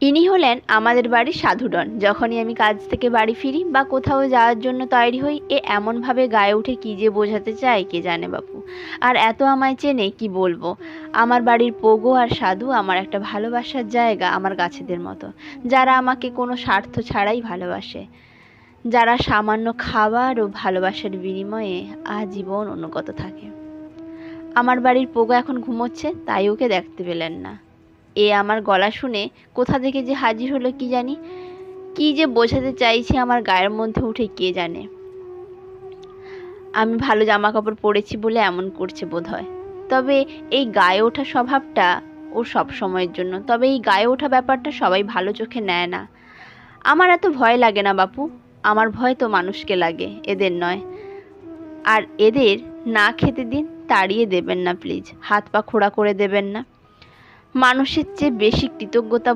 ইনি হলেন আমাদের বাড়ির সাধুডন। যখনই আমি কাজ থেকে বাড়ি ফিরি বা কোথাও যাওয়ার জন্য তৈরি হই, এমনভাবে গায়ে উঠে কী যে বোঝাতে চায় কে জানে বাপু। আর এত আমায় চেনে কি বলবো। আমার বাড়ির পোগো আর সাধু আমার একটা ভালোবাসার জায়গা, আমার গাছেদের মতো, যারা আমাকে কোনো স্বার্থ ছাড়াই ভালোবাসে, যারা সামান্য খাবার ও ভালোবাসার বিনিময়ে আজীবন অনুগত থাকে। আমার বাড়ির পোগো এখন ঘুমোচ্ছে, তাই ওকে দেখতে পেলেন না। আমার গলা শুনে কোথা থেকে যে হাজির হলো কি জানি, কি যে বোঝাতে চাইছে আমার গায়ের মধ্যে উঠে কে জানে। আমি ভালো জামা কাপড় পরেছি বলে এমন করছে বোধহয়। তবে এই গায়ে ওঠা স্বভাবটা ওর সব সময়ের জন্য। তবে এই গায়ে ওঠা ব্যাপারটা সবাই ভালো চোখে নেয় না। আমার এত ভয় লাগে না বাপু, আমার ভয় তো মানুষকে লাগে, এদের নয়। আর এদের না খেতে দিন, তাড়িয়ে দেবেন না প্লিজ, হাত পা খোড়া করে দেবেন না। মানুষের চেয়ে বেশি কৃতজ্ঞতা